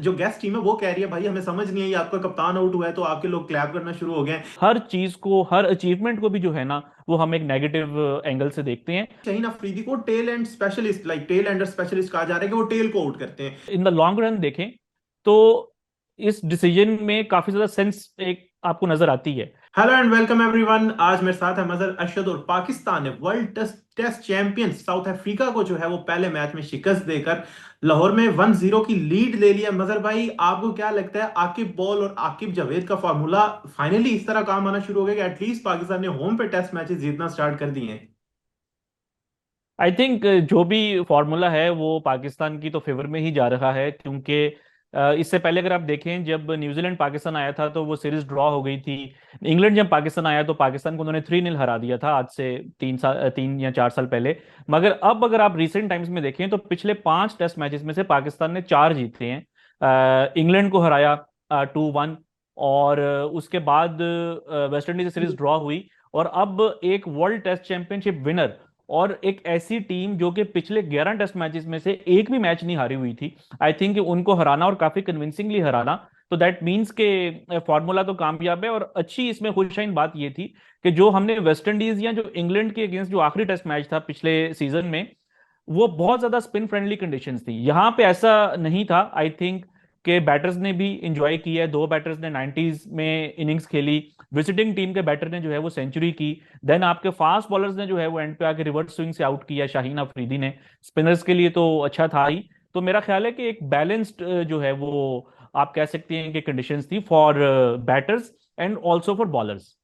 जो guest team है वो कह रही है भाई हमें समझ नहीं आई, आपका कप्तान आउट हुआ है तो आपके लोग क्लैप करना शुरू हो गए हैं। हर चीज को, हर अचीवमेंट को भी जो है ना, वो हम एक नेगेटिव एंगल से देखते हैं। शाहीन अफरीदी को tail end specialist, like tail ender specialist कहा जा रहा है कि वो टेल को आउट करते हैं। इन द लॉन्ग रन देखें तो इस डिसीजन में काफी ज्यादा सेंस एक आपको नजर आती है। हेलो एंड वेलकम एवरीवन, आज मेरे साथ है मजहर अरशद और पाकिस्तान ने world test champion South Africa को जो है वो पहले मैच में शिकस्त देकर लाहौर में 1-0 की लीड ले लिया। मजहर भाई, आपको क्या लगता है आकिब बॉल और आकिब जावेद का फार्मूला फाइनली इस तरह काम आना शुरू हो गया कि एटलीस्ट पाकिस्तान ने होम पे टेस्ट मैचेस जीतना स्टार्ट कर दिए हैं? आई थिंक जो भी फॉर्मूला है वो पाकिस्तान की तो फेवर में ही जा रहा है, क्योंकि इससे पहले अगर आप देखें, जब न्यूजीलैंड पाकिस्तान आया था तो वो सीरीज ड्रॉ हो गई थी। इंग्लैंड जब पाकिस्तान आया तो पाकिस्तान को उन्होंने 3-0 हरा दिया था, आज से 3 या 4 साल पहले। मगर अब अगर आप रिसेंट टाइम्स में देखें तो पिछले 5 टेस्ट मैचेस में से पाकिस्तान ने 4 जीते हैं। इंग्लैंड को हराया 2-1, और उसके बाद वेस्ट इंडीज से सीरीज ड्रॉ हुई। और अब एक वर्ल्ड टेस्ट चैंपियनशिप विनर और एक ऐसी टीम जो कि पिछले 11 टेस्ट मैचेस में से एक भी मैच नहीं हारी हुई थी, आई थिंक उनको हराना और काफी कन्विंसिंगली हराना, तो दैट मीन्स के फॉर्मूला तो कामयाब है। और अच्छी इसमें खुशहाइन बात ये थी कि जो हमने वेस्ट इंडीज या जो इंग्लैंड के अगेंस्ट जो आखिरी टेस्ट मैच था पिछले सीजन में, वो बहुत ज्यादा स्पिन फ्रेंडली कंडीशंस थी। यहाँ पे ऐसा नहीं था। आई थिंक के बैटर्स ने भी इंजॉय किया है, 2 बैटर्स ने 90s में इनिंग्स खेली। विजिटिंग टीम के बैटर ने जो है वो सेंचुरी की। देन आपके फास्ट बॉलर्स ने जो है वो एंड पे आके रिवर्स स्विंग से आउट किया, शाहीन अफरीदी ने। स्पिनर्स के लिए तो अच्छा था ही। तो मेरा ख्याल है कि एक बैलेंस्ड जो है वो आप कह सकते हैं कि कंडीशंस थी for batters and also for bowlers.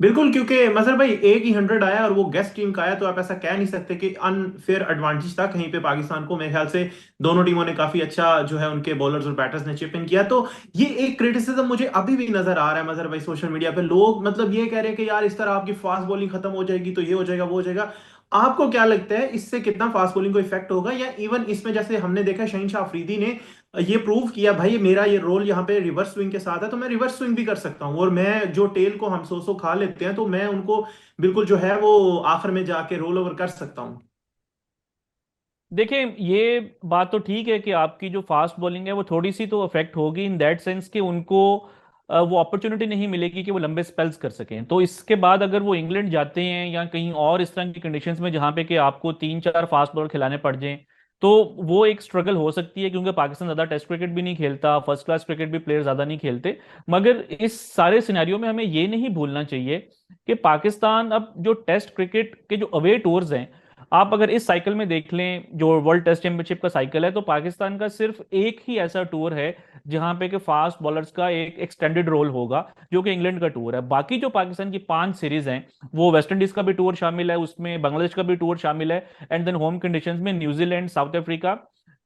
बिल्कुल, क्योंकि मजहर भाई एक ही 100 आया और वो गेस्ट टीम का आया, तो आप ऐसा कह नहीं सकते कि अनफेयर एडवांटेज था कहीं पे पाकिस्तान को। मेरे ख्याल से दोनों टीमों ने काफी अच्छा जो है उनके बॉलर्स और बैटर्स ने चिप इन किया। तो ये एक क्रिटिसिज्म मुझे अभी भी नजर आ रहा है मजहर भाई, सोशल मीडिया पे लोग मतलब ये कह रहे हैं कि यार इस तरह आपकी फास्ट बॉलिंग खत्म हो जाएगी तो ये हो जाएगा वो हो जाएगा। आपको क्या लगता है इससे कितना फास्ट बॉलिंग को इफेक्ट होगा, या इवन इसमें जैसे हमने देखा शहीन अफरीदी ने ये प्रूव किया भाई मेरा ये रोल यहाँ पे रिवर्स स्विंग के साथ है तो मैं रिवर्स स्विंग भी कर सकता हूँ, और मैं जो टेल को हम सो खा लेते हैं तो मैं उनको बिल्कुल जो है वो आखिर में जाके रोल ओवर कर सकता हूँ। देखिए, ये बात तो ठीक है कि आपकी जो फास्ट बॉलिंग है वो थोड़ी सी तो अफेक्ट होगी, इन दैट सेंस कि उनको वो अपॉर्चुनिटी नहीं मिलेगी कि वो लंबे स्पेल्स कर सकें। तो इसके बाद अगर वो इंग्लैंड जाते हैं या कहीं और इस तरह की कंडीशंस में जहां पे कि आपको 3-4 फास्ट बॉलर खिलाने पड़ जाएं, तो वो एक स्ट्रगल हो सकती है, क्योंकि पाकिस्तान ज्यादा टेस्ट क्रिकेट भी नहीं खेलता, फर्स्ट क्लास क्रिकेट भी प्लेयर ज्यादा नहीं खेलते। मगर इस सारे सिनेरियो में हमें ये नहीं भूलना चाहिए कि पाकिस्तान अब जो टेस्ट क्रिकेट के जो अवे टूर्स हैं, आप अगर इस साइकिल में देख लें, जो वर्ल्ड टेस्ट चैंपियनशिप का साइकिल है, तो पाकिस्तान का सिर्फ एक ही ऐसा टूर है जहां पे कि फास्ट बॉलर्स का एक एक्सटेंडेड रोल होगा, जो कि इंग्लैंड का टूर है। बाकी जो पाकिस्तान की 5 सीरीज हैं, वो वेस्ट इंडीज का भी टूर शामिल है, उसमें बांग्लादेश का भी टूर शामिल है, एंड देन होम कंडीशंस में New Zealand, south Africa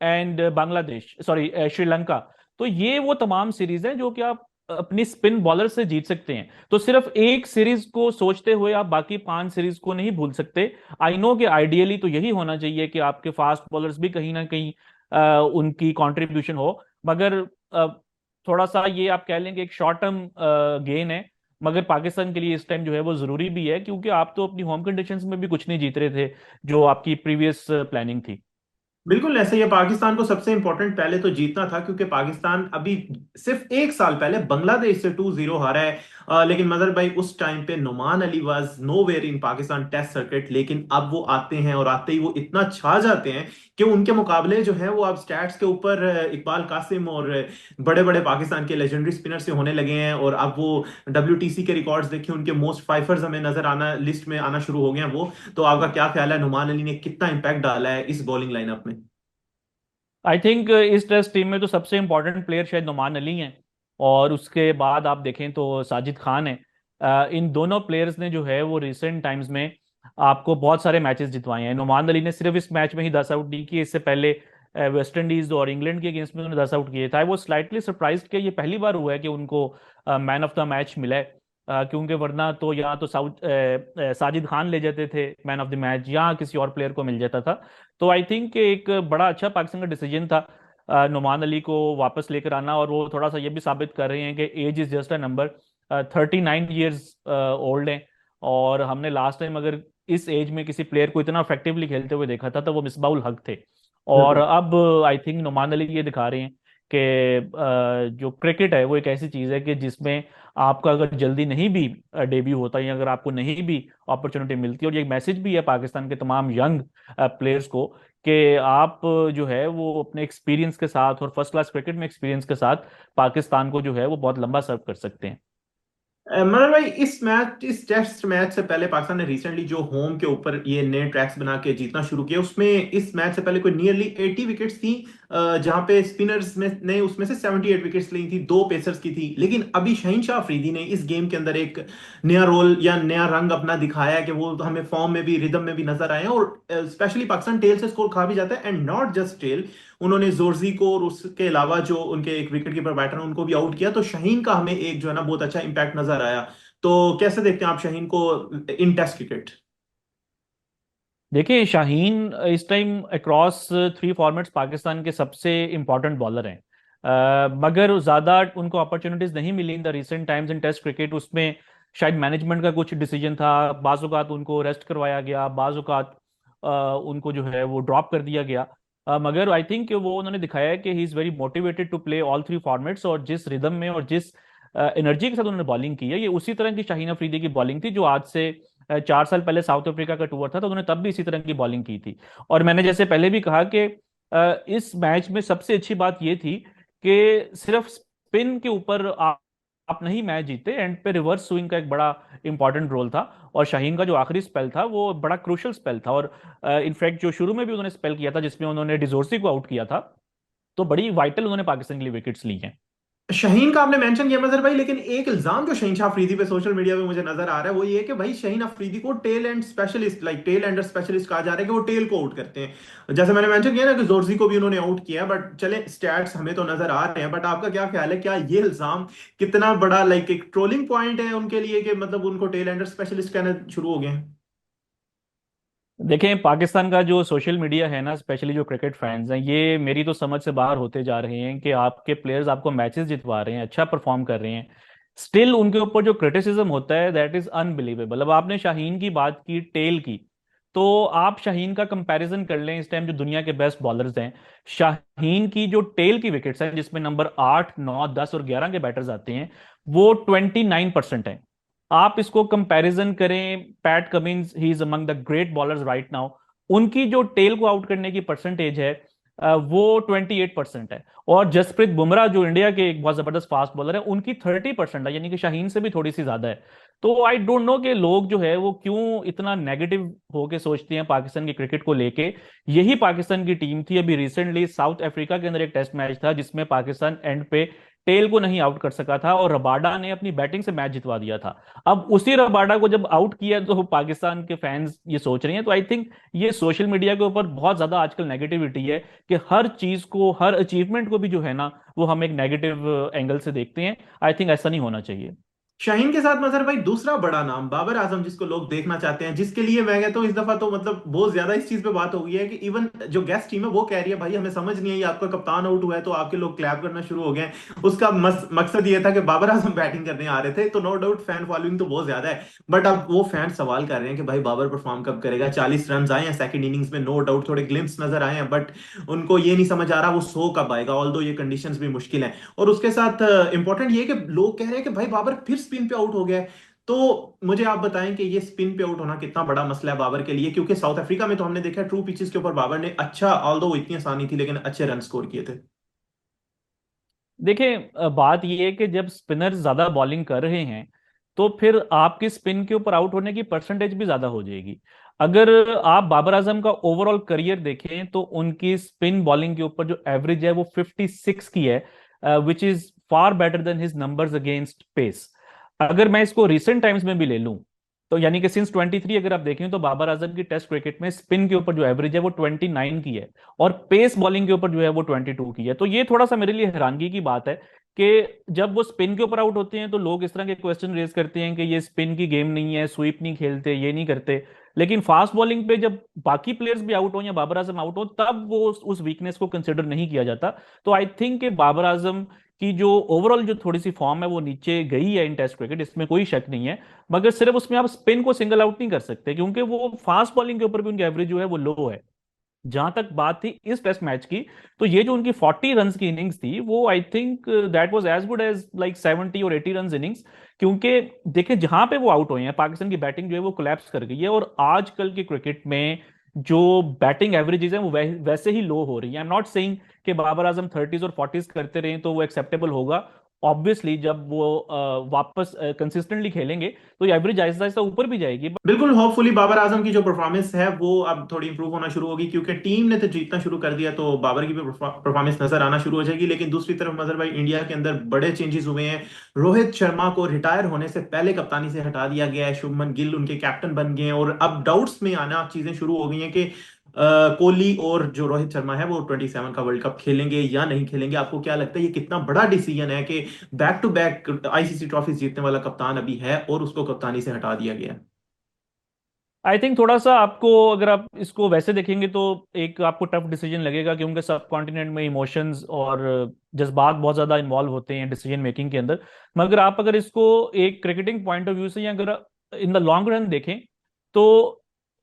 and Bangladesh, sorry Sri Lanka. तो ये वो तमाम सीरीज हैं जो कि आप अपनी स्पिन बॉलर से जीत सकते हैं। तो सिर्फ एक सीरीज को सोचते हुए आप बाकी 5 सीरीज को नहीं भूल सकते। आई नो कि आइडियली तो यही होना चाहिए कि आपके फास्ट बॉलर्स भी कहीं ना कहीं उनकी कंट्रीब्यूशन हो। मगर अ, थोड़ा सा ये आप कह लें कि एक शॉर्ट टर्म गेन है। मगर पाकिस्तान के लिए इस टाइम जो है वो जरूरी भी है, क्योंकि आप तो अपनी होम कंडीशंस में भी कुछ नहीं जीत रहे थे, जो आपकी प्रीवियस प्लानिंग थी। बिल्कुल ऐसे ही है, पाकिस्तान को सबसे इंपॉर्टेंट पहले तो जीतना था क्योंकि पाकिस्तान अभी सिर्फ एक साल पहले बांग्लादेश से 2-0 हारा है। लेकिन मदर भाई उस टाइम पे Nauman Ali was nowhere in Pakistan test circuit, लेकिन अब वो आते हैं और आते ही वो इतना छा जाते हैं कि उनके मुकाबले जो है वो अब स्टैट्स के ऊपर इकबाल कासिम और बड़े बड़े पाकिस्तान के लेजेंडरी स्पिनर से होने लगे हैं। और अब वो WTC के रिकॉर्ड्स देखिए, उनके मोस्ट फाइफर्स हमें नजर आना, लिस्ट में आना शुरू हो गए हैं वो। तो आपका क्या ख्याल है, नुमान अली ने कितना इंपैक्ट डाला है इस बॉलिंग लाइनअप में? आई थिंक इस टेस्ट टीम में तो सबसे इंपॉर्टेंट प्लेयर शायद नुमान अली हैं, और उसके बाद आप देखें तो साजिद खान है। इन दोनों प्लेयर्स ने जो है वो रिसेंट टाइम्स में आपको बहुत सारे मैचेस जितवाए हैं। नुमान अली ने सिर्फ इस मैच में ही 10 आउट नहीं किए, इससे पहले वेस्ट इंडीज और इंग्लैंड के अगेंस्ट में उन्होंने 10 आउट किए था। वो स्लाइटली सरप्राइज्ड कि ये पहली बार हुआ है कि उनको मैन ऑफ द मैच मिला है। क्योंकि वरना तो यहाँ तो साजिद खान ले जाते थे मैन ऑफ द मैच, यहाँ किसी और प्लेयर को मिल जाता था। तो आई थिंक एक बड़ा अच्छा पाकिस्तान का डिसीजन था नुमान अली को वापस लेकर आना। और वो थोड़ा सा ये भी साबित कर रहे हैं कि age is just a number. 39 years old हैं। और हमने लास्ट टाइम अगर इस एज में किसी प्लेयर को इतना इफेक्टिवली खेलते हुए देखा था तो वो मिसबाउल हक थे। और बिल्कुल। अब आई थिंक नुमान अली ये दिखा रहे हैं कि जो क्रिकेट है वो एक ऐसी चीज़ है कि जिसमें आपका अगर जल्दी नहीं भी डेब्यू होता या अगर आपको नहीं भी अपॉर्चुनिटी मिलती, और ये एक मैसेज भी है पाकिस्तान के तमाम यंग प्लेयर्स को कि आप जो है वो अपने एक्सपीरियंस के साथ और फर्स्ट क्लास क्रिकेट में एक्सपीरियंस के साथ पाकिस्तान को जो है वो बहुत लंबा सर्व कर सकते हैं। मगर भाई इस टेस्ट मैच से पहले पाकिस्तान ने रिसेंटली जो होम के ऊपर ये नए ट्रैक्स बना के जीतना शुरू किया, उसमें इस मैच से पहले कोई नियरली 80 विकेट्स थी, जहां पे स्पिनर्स में ने उसमें से 78 विकेट्स ली थी, दो पेसर्स की थी। लेकिन अभी शहीन शाह अफरीदी ने इस गेम के अंदर एक नया रोल या नया रंग अपना दिखाया है कि वो हमें फॉर्म में भी रिदम में भी नजर आए हैं, और स्पेशली पाकिस्तान टेल से स्कोर खा भी जाता है, एंड नॉट जस्ट टेल। उन्होंने जोरजी को और उसके अलावा जो उनके एक विकेट कीपर बैटर हैं उनको भी आउट किया, तो शाहीन का हमें एक जो है ना बहुत अच्छा इंपैक्ट नजर आया। तो कैसे देखते हैं आप शाहीन को इन टेस्ट क्रिकेट? देखिए, शाहीन इस time across three formats Pakistan के सबसे इंपॉर्टेंट बॉलर हैं। मगर ज़्यादा उनको अपॉर्चुनिटीज नहीं मिली in the recent times in test cricket. उसमें शायद मैनेजमेंट का कुछ डिसीजन था, बाज़ औक़ात उनको रेस्ट करवाया गया, बाज़ औक़ात उनको जो है वो ड्रॉप कर दिया गया। मगर आई थिंक वो उन्होंने दिखाया है कि he is very motivated to play all three formats, और जिस रिदम में और जिस एनर्जी के साथ उन्होंने बॉलिंग की है, ये उसी तरह की शाहीन अफरीदी की बॉलिंग थी जो आज से 4 साल पहले साउथ अफ्रीका का टूर था तो उन्होंने तब भी इसी तरह की बॉलिंग की थी। और मैंने जैसे पहले भी कहा कि इस मैच में सबसे अच्छी बात यह थी कि सिर्फ स्पिन के ऊपर आप नहीं मैच जीते, एंड पे रिवर्स स्विंग का एक बड़ा इंपॉर्टेंट रोल था। और शाहीन का जो आखिरी स्पेल था वो बड़ा क्रूशल स्पेल था, और इनफैक्ट जो शुरू में भी उन्होंने स्पेल किया था जिसमें उन्होंने डिजोर्सी को आउट किया था, तो बड़ी वाइटल उन्होंने पाकिस्तान के लिए विकेट्स ली हैं। शाहीन का आपने मेंशन किया मजहर भाई, लेकिन एक इल्जाम जो शहीन शाह अफरीदी पे सोशल मीडिया पे मुझे नजर आ रहा है वो ये है कि भाई शाहीन अफरीदी को tail end specialist, like tail ender specialist कहा जा रहा है, कि वो टेल को आउट करते हैं। जैसे मैंने मेंशन किया ना कि जोरजी को भी उन्होंने आउट किया, बट चले स्टैट्स हमें तो नजर आ रहे हैं, बट आपका क्या ख्याल है, क्या ये इल्जाम कितना बड़ा लाइक एक ट्रोलिंग पॉइंट है उनके लिए, कि मतलब उनको टेल एंडर स्पेशलिस्ट कहना शुरू हो गए हैं? देखें, पाकिस्तान का जो सोशल मीडिया है ना, स्पेशली जो क्रिकेट फैंस हैं, ये मेरी तो समझ से बाहर होते जा रहे हैं कि आपके प्लेयर्स आपको मैचेस जितवा रहे हैं, अच्छा परफॉर्म कर रहे हैं, स्टिल उनके ऊपर जो क्रिटिसिज्म होता है दैट इज अनबिलीवेबल। अब आपने शाहीन की बात की, टेल की, तो आप शाहीन का कंपैरिजन कर लें इस टाइम जो दुनिया के बेस्ट बॉलर्स हैं, शाहीन की जो टेल की विकेट्स हैं जिसमें नंबर 8, 9, 10 और 11 के बैटर्स आते हैं, वो 29% है। आप इसको कंपैरिजन करें, PAT Cummins, he is among the great bowlers right now, उनकी जो टेल को आउट करने की परसेंटेज है वो 28% है। और जसप्रीत बुमराह जो इंडिया के एक बहुत जबरदस्त फास्ट बॉलर है, उनकी 30% है, यानी कि शाहीन से भी थोड़ी सी ज्यादा है। तो आई डोंट नो कि लोग जो है वो क्यों इतना नेगेटिव होके सोचते हैं पाकिस्तान की क्रिकेट को लेके। यही पाकिस्तान की टीम थी, अभी रिसेंटली साउथ अफ्रीका के अंदर एक टेस्ट मैच था जिसमें पाकिस्तान एंड पे टेल को नहीं आउट कर सका था, और रबाडा ने अपनी बैटिंग से मैच जितवा दिया था। अब उसी रबाडा को जब आउट किया तो पाकिस्तान के फैंस ये सोच रहे हैं। तो आई थिंक ये सोशल मीडिया के ऊपर बहुत ज्यादा आजकल नेगेटिविटी है कि हर चीज को, हर अचीवमेंट को भी जो है ना वो हम एक नेगेटिव एंगल से देखते हैं। आई थिंक ऐसा नहीं होना चाहिए। शाहीन के साथ मजहर भाई दूसरा बड़ा नाम बाबर आजम, जिसको लोग देखना चाहते हैं, जिसके लिए मैं कहता हूँ इस दफा तो मतलब बहुत ज्यादा इस चीज पे बात हो गई है कि इवन जो गेस्ट टीम है वो कह रही है भाई हमें समझ नहीं आई, आपका कप्तान आउट हुआ है तो आपके लोग क्लैप करना शुरू हो गए हैं। उसका मकसद ये था कि बाबर आजम बैटिंग करने आ रहे थे, तो नो डाउट फैन फॉलोइंग तो बहुत ज्यादा है। बट अब वो फैन सवाल कर रहे हैं कि भाई बाबर परफॉर्म कब करेगा, 40 रन आए हैं सेकंड इनिंग्स में, नो डाउट थोड़े ग्लिम्स नजर आए हैं, बट उनको ये नहीं समझ आ रहा वो 100 कब आएगा, ऑल दो ये कंडीशंस भी मुश्किल है। और उसके साथ इंपॉर्टेंट ये है कि लोग कह रहे हैं कि भाई बाबर फिर स्पिन पे आउट हो गया है। तो मुझे आप बताएं कि ये स्पिन पे आउट होना कितना बड़ा मसला है बाबर के लिए, क्योंकि साउथ अफ्रीका में तो हमने देखा ट्रू पिचेस के ऊपर बाबर ने अच्छा, ऑल्दो वो इतनी आसानी थी लेकिन अच्छे रन स्कोर किए थे। देखिए, बात यह है कि जब स्पिनर ज्यादा बॉलिंग कर रहे हैं तो फिर आपकी स्पिन के ऊपर आउट होने की परसेंटेज भी ज्यादा हो जाएगी। अगर आप बाबर आजम का ओवरऑल करियर देखें तो उनकी स्पिन बॉलिंग के ऊपर जो एवरेज है वो 56 की है, which is far better than his numbers against pace. अगर मैं इसको रिसेंट टाइम्स में भी ले लूं तो यानी कि सिंस 23 अगर आप देखें तो बाबर आजम की टेस्ट क्रिकेट में स्पिन के ऊपर जो एवरेज है वो 29 की है, और पेस बॉलिंग के ऊपर जो है वो 22 की है। तो ये थोड़ा सा मेरे लिए हैरानगी की बात है कि जब वो स्पिन के ऊपर आउट होते हैं तो लोग इस तरह के क्वेश्चन रेज करते हैं कि ये स्पिन की गेम नहीं है, स्वीप नहीं खेलते, ये नहीं करते। लेकिन फास्ट बॉलिंग पे जब बाकी प्लेयर्स भी आउट हो या बाबर आजम आउट हो तब वो उस वीकनेस को कंसिडर नहीं किया जाता। तो आई थिंक कि बाबर आजम की जो ओवरऑल जो थोड़ी सी फॉर्म है वो नीचे गई है इन टेस्ट क्रिकेट, इसमें कोई शक नहीं है। मगर सिर्फ उसमें आप स्पिन को सिंगल आउट नहीं कर सकते क्योंकि वो फास्ट बॉलिंग के ऊपर भी उनकी एवरेज जो है वो लो है। जहां तक बात थी इस टेस्ट मैच की, तो ये जो उनकी 40 रन की इनिंग्स थी, वो I think that was as good as like 70 और 80 रन इनिंग्स। क्योंकि देखें, जहां पे वो आउट हुए हैं, पाकिस्तान की बैटिंग जो है वो कोलैप्स कर गई है, और आजकल के क्रिकेट में जो बैटिंग एवरेजेस हैं वो वैसे ही लो हो रही है। आई एम नॉट सेइंग कि बाबर आजम 30s और 40s करते रहे तो वो एक्सेप्टेबल होगा। ऑब्वियसली जब वो वापस कंसिस्टेंटली खेलेंगे तो ये एवरेज आहिस्ता आहिस्ता ऊपर भी जाएगी। बिल्कुल, होपफुली बाबर आजम की जो परफॉर्मेंस है वो अब थोड़ी इंप्रूव होना शुरू होगी, क्योंकि टीम ने तो जीतना शुरू कर दिया, तो बाबर की भी परफॉर्मेंस नजर आना शुरू हो जाएगी। लेकिन दूसरी तरफ मजहर भाई, इंडिया के अंदर बड़े चेंजेस हुए हैं। रोहित शर्मा को रिटायर होने से पहले कप्तानी से हटा दिया गया है, शुभमन गिल उनके कैप्टन बन गए हैं, और अब डाउट्स में आना चीजें शुरू हो गई हैं कि कोहली और जो रोहित शर्मा है वो 27 का वर्ल्ड कप खेलेंगे या नहीं खेलेंगे। आपको क्या लगता है ये कितना बड़ा डिसीजन है कि back to back ICC trophy जीतने वाला कप्तान अभी है और उसको कप्तानी से हटा दिया गया? आई थिंक थोड़ा सा आपको, अगर आप इसको वैसे देखेंगे तो एक आपको टफ डिसीजन लगेगा, क्योंकि सब कॉन्टिनेंट में इमोशंस और जज्बात बहुत ज्यादा इन्वॉल्व होते हैं डिसीजन मेकिंग के अंदर। मगर आप अगर इसको एक क्रिकेटिंग पॉइंट ऑफ व्यू से, या अगर इन द लॉन्ग रन देखें, तो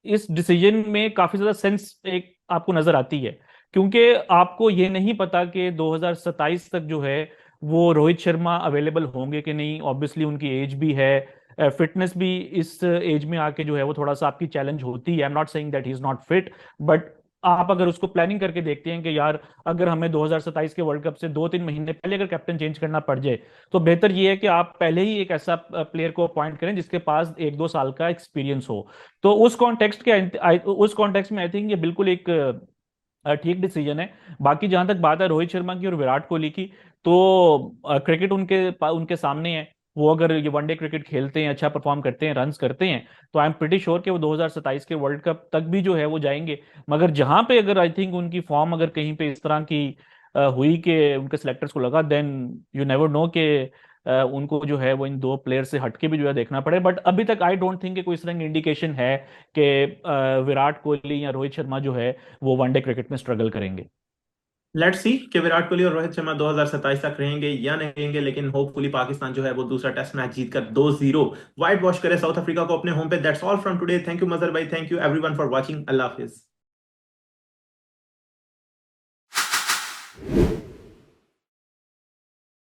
इस डिसीजन में काफी ज्यादा सेंस एक आपको नजर आती है। क्योंकि आपको ये नहीं पता कि 2027 तक जो है वो रोहित शर्मा अवेलेबल होंगे कि नहीं। ऑब्वियसली उनकी एज भी है, फिटनेस भी इस एज में आके जो है वो थोड़ा सा आपकी चैलेंज होती है। I am not saying that he is not fit, but आप अगर उसको प्लानिंग करके देखते हैं कि यार अगर हमें 2027 के वर्ल्ड कप से 2-3 महीने पहले अगर कैप्टन चेंज करना पड़ जाए, तो बेहतर ये है कि आप पहले ही एक ऐसा प्लेयर को अपॉइंट करें जिसके पास 1-2 साल का एक्सपीरियंस हो। तो उस कॉन्टेक्स्ट में आई थिंक ये बिल्कुल एक ठीक डिसीजन है। बाकी जहां तक बात है रोहित शर्मा की और विराट कोहली की, तो क्रिकेट उनके सामने है। वो अगर ये वनडे क्रिकेट खेलते हैं, अच्छा परफॉर्म करते हैं, रन्स करते हैं, तो आई एम प्रिटी श्योर कि वो 2027 के वर्ल्ड कप तक भी जो है वो जाएंगे। मगर जहां पे अगर आई थिंक उनकी फॉर्म अगर कहीं पे इस तरह की हुई कि उनके सिलेक्टर्स को लगा, देन यू नेवर नो कि उनको जो है वो इन दो प्लेयर से हटके भी जो है देखना पड़े। बट अभी तक आई डोंट थिंक कि कोई इस तरह की इंडिकेशन है कि विराट कोहली या रोहित शर्मा जो है वो वनडे क्रिकेट में स्ट्रगल करेंगे। लेट्स सी कि विराट कोहली और रोहित शर्मा 2027 तक रहेंगे या नहीं रहेंगे, लेकिन होपफुली पाकिस्तान जो है वो दूसरा टेस्ट मैच जीतकर 2-0 वाइट वॉश करे साउथ अफ्रीका को अपने होम पे। That's all from today. Thank you मजर भाई, thank you everyone for watching. Allah Hafiz.